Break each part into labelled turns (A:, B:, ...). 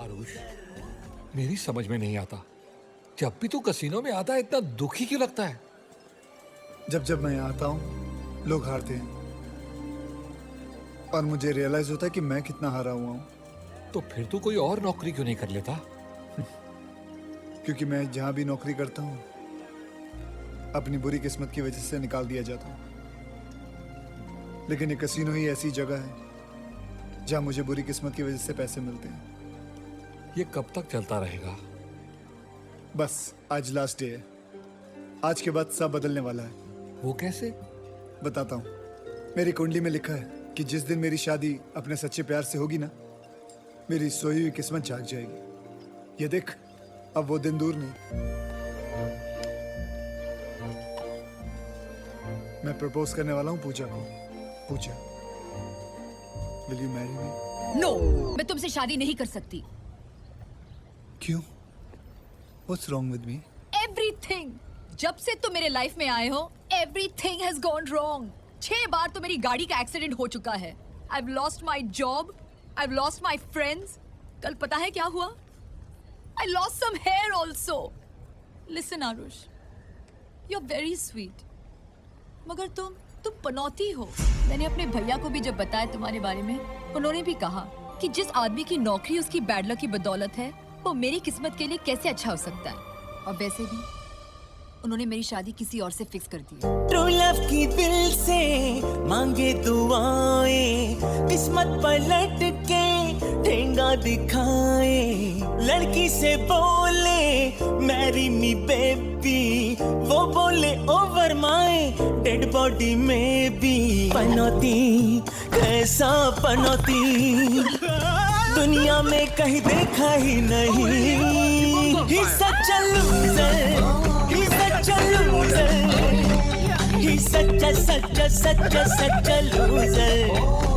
A: आरुष, मेरी समझ में नहीं आता, जब भी तू कसीनो में आता है इतना दुखी क्यों लगता है?
B: जब जब मैं यहाँ आता हूँ लोग हारते हैं और मुझे रियलाइज होता है कि मैं कितना हारा हुआ हूँ।
A: तो फिर तू कोई और नौकरी क्यों नहीं कर लेता?
B: क्योंकि मैं जहाँ भी नौकरी करता हूँ अपनी बुरी किस्मत की वजह से निकाल दिया जाता हूँ। लेकिन ये कसीनो ही ऐसी जगह है जहाँ मुझे बुरी किस्मत की वजह से पैसे मिलते हैं।
A: ये कब तक चलता रहेगा?
B: बस आज लास्ट डे है। आज के बाद सब बदलने वाला है।
A: वो कैसे?
B: बताता हूँ। मेरी कुंडली में लिखा है कि जिस दिन मेरी शादी अपने सच्चे प्यार से होगी ना, मेरी सोई हुई किस्मत जाग जाएगी। ये देख, अब वो दिन दूर नहीं। मैं प्रपोज करने वाला हूँ पूजा को। Pooja, will you marry me?
C: No, मैं तुमसे शादी नहीं कर सकती।
B: क्यों? What's wrong with me?
C: Everything. जब से तुम मेरे लाइफ में आए हो, एवरीथिंग हैज गॉन रॉन्ग। 6 बार तो मेरी गाड़ी का एक्सीडेंट हो चुका है। I've lost my job, I've lost my friends. कल पता है क्या हुआ? I lost some hair also. Listen Aarush, you're very sweet. मगर तुम पनौती हो। मैंने अपने भैया को भी जब बताया तुम्हारे बारे में, उन्होंने भी कहा कि जिस आदमी की नौकरी उसकी बैड लक की बदौलत है, वो मेरी किस्मत के लिए कैसे अच्छा हो सकता है। और वैसे भी उन्होंने मेरी शादी किसी और से फिक्स कर दी।
D: ट्रू लव की दिल से मांगे दुआएं, किस्मत पलट के ठेंगा दिखाए, लड़की से बोले मैरी मी बेबी, वो बोले ओवर माय डेड बॉडी में भी। पनौती, कैसा पनौती, दुनिया में कहीं देखा ही नहीं। He's such a loser, he's such a loser, he's such a loser,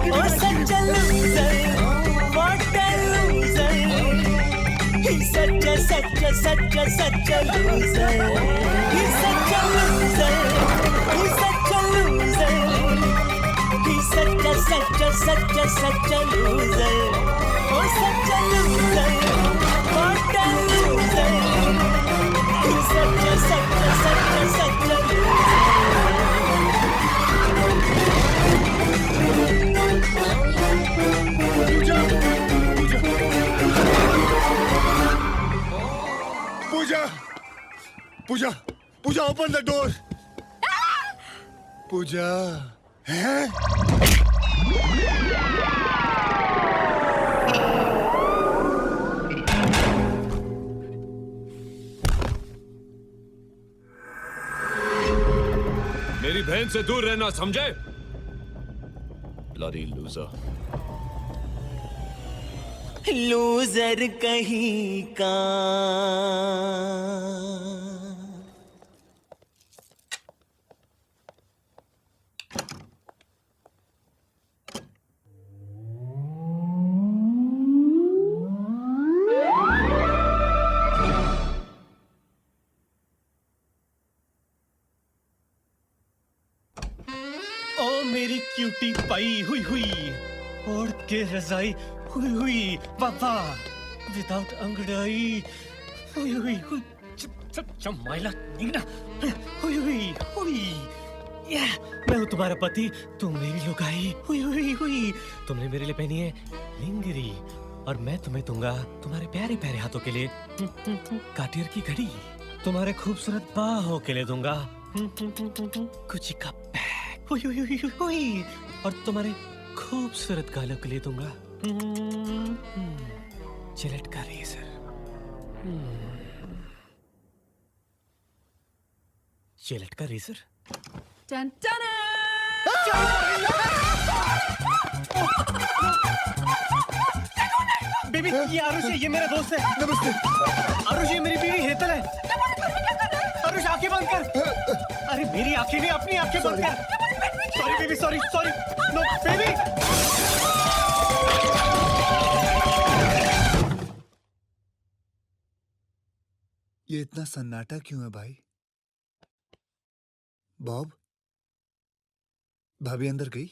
D: oh such a loser, what a loser. He's such a loser, he's such a loser, he's such a loser, he's such a loser, oh such a loser, what a loser. He's such a loser.
B: Pooja, Pooja, Pooja, open the door. Pooja, हैं?
E: मेरी बहन से दूर रहना, समझे? Bloody loser.
D: Loser कहीं का।
F: ओ मेरी क्यूटी पाई हुई हुई, ओढ़ के रजाई हुई हुई, बाबा विदाउट अंगड़ाई हुई हुई हुई, चमाइला निगना हुई हुई हुई। मैं हूँ तुम्हारा पति, तुम मेरी लुगाई हुई हुई हुई। तुमने मेरे लिए पहनी है लिंगरी और मैं तुम्हें दूंगा तुम्हारे प्यारे प्यारे हाथों के लिए काटियर की घड़ी। तुम्हारे खूबसूरत बाहों के लिए दूंगा गुची का बैग हुई हुई हुई हुई, और तुम्हारे खूबसूरत गालों के लिए दूंगा जिलेट का रेजर। जिलेट का रेजर।
C: टन टन।
F: बेबी, ये आरुष है, ये मेरा दोस्त है।
B: नमस्ते।
F: आरुष, ये मेरी बीवी हेतल है। आरुष, आंखें बंद कर। अरे मेरी आंखें नहीं, अपनी आंखें बंद कर। Sorry baby, sorry sorry. No baby.
B: ये इतना सन्नाटा क्यों है भाई? बॉब, भाभी अंदर गई?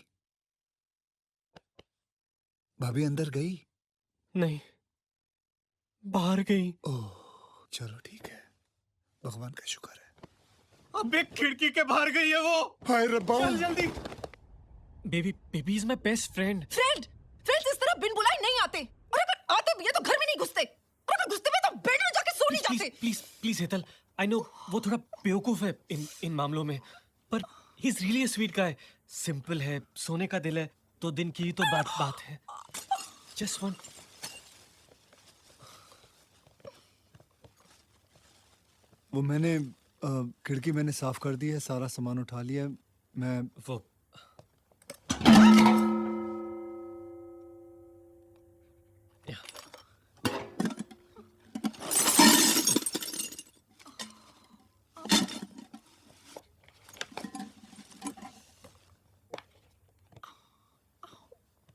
B: भाभी अंदर गई?
F: नहीं, बाहर गई।
B: ओह चलो ठीक है, भगवान का शुक्र है।
F: अबे खिड़की के बाहर गई है वो।
B: हाय रब्बा।
F: चल जल्दी। Baby baby is my best friend.
C: Friends इस तरह बिन बुलाए नहीं आते, और अगर आते भी है तो घर में नहीं घुसते, और अगर घुसते भी तो बेड में जाके सो नहीं जाते।
F: Please please Hetal, I know वो थोड़ा बेवकूफ है इन मामलों में, पर he is really a sweet guy. Simple है, सोने का दिल है, तो दिन की ही तो बात है। Just one.
B: वो मैंने खिड़की मैंने साफ कर दी है, सारा सामान उठा लिया। मैं
F: वो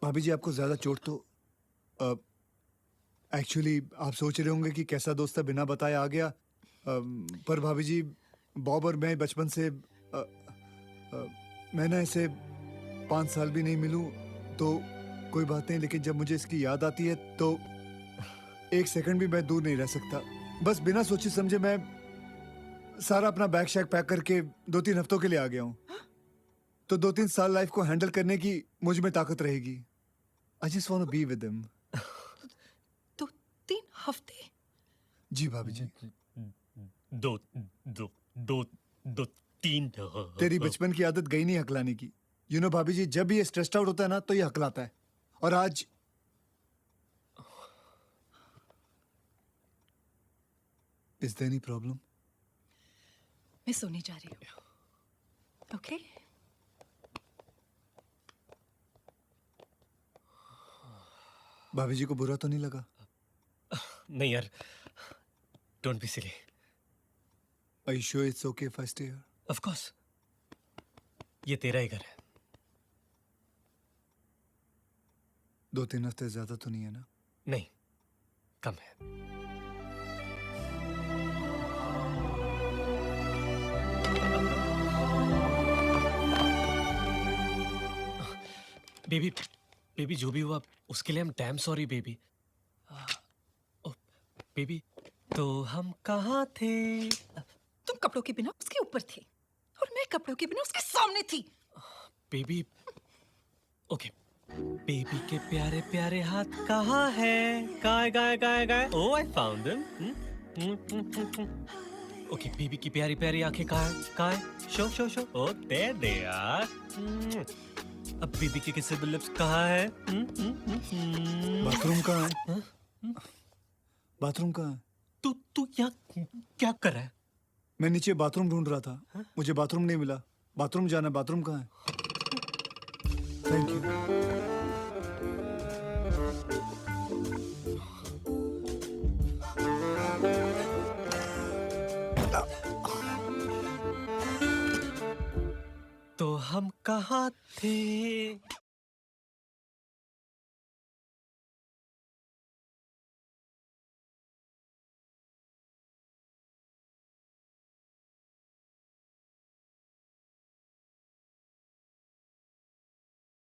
B: भाभी जी आपको ज्यादा चोट तो एक्चुअली आप सोच रहे होंगे कि कैसा दोस्त है, बिना बताए आ गया। पर भाभी जी बॉब और मैं बचपन से मैं ना ऐसे 5 साल भी नहीं मिलूं तो कोई बात नहीं, लेकिन जब मुझे इसकी याद आती है तो 1 सेकंड भी मैं दूर नहीं रह सकता। बस बिना सोचे समझे मैं सारा अपना बैग शैग पैक करके 2-3 हफ्तों के लिए आ गया हूँ। तो 2-3 साल लाइफ को हैंडल करने की मुझ में ताकत रहेगी। I just want to be with him.
C: 2-3 हफ्ते?
B: जी भाभी जी।
F: दो दो दो दो तीन।
B: तेरी बचपन की आदत गई नहीं हकलाने की। यू नो भाभी जी, जब भी ये स्ट्रेस्ड आउट होता है ना तो ये हकलाता है। और आज इज देयर एनी प्रॉब्लम?
C: मैं सोने जा रही हूँ। ओके?
B: भाभी जी को बुरा तो नहीं लगा?
F: नहीं यार, don't be silly.
B: Are you sure it's okay if I stay here?
F: Of course, ये तेरा ही घर है।
B: 2-3 हफ्ते ज्यादा तो नहीं है ना?
F: नहीं, कम है। बेबी बेबी जो भी हुआ उसके लिए हम डैम सॉरी बेबी। ओ बेबी, तो हम कहाँ थे?
C: तुम कपड़ों के बिना उसके ऊपर थे, और मैं कपड़ों के बिना उसके सामने थी।
F: बेबी ओके, बेबी के प्यारे प्यारे हाथ कहाँ है? गाय गाय गाय गाय। Oh I found them. Okay, baby की प्यारी प्यारी आंखें कहाँ है? कहाँ है? Show show show. Oh there they are. अब बेबी के किसे लिप्स कहाँ है?
B: बाथरूम कहाँ है? बाथरूम कहाँ है?
F: तू तू यहाँ क्या कर रहा है?
B: मैं नीचे बाथरूम ढूंढ रहा था, मुझे बाथरूम नहीं मिला। बाथरूम जाना, बाथरूम कहाँ है? Thank you.
F: तो हम कहाँ थे?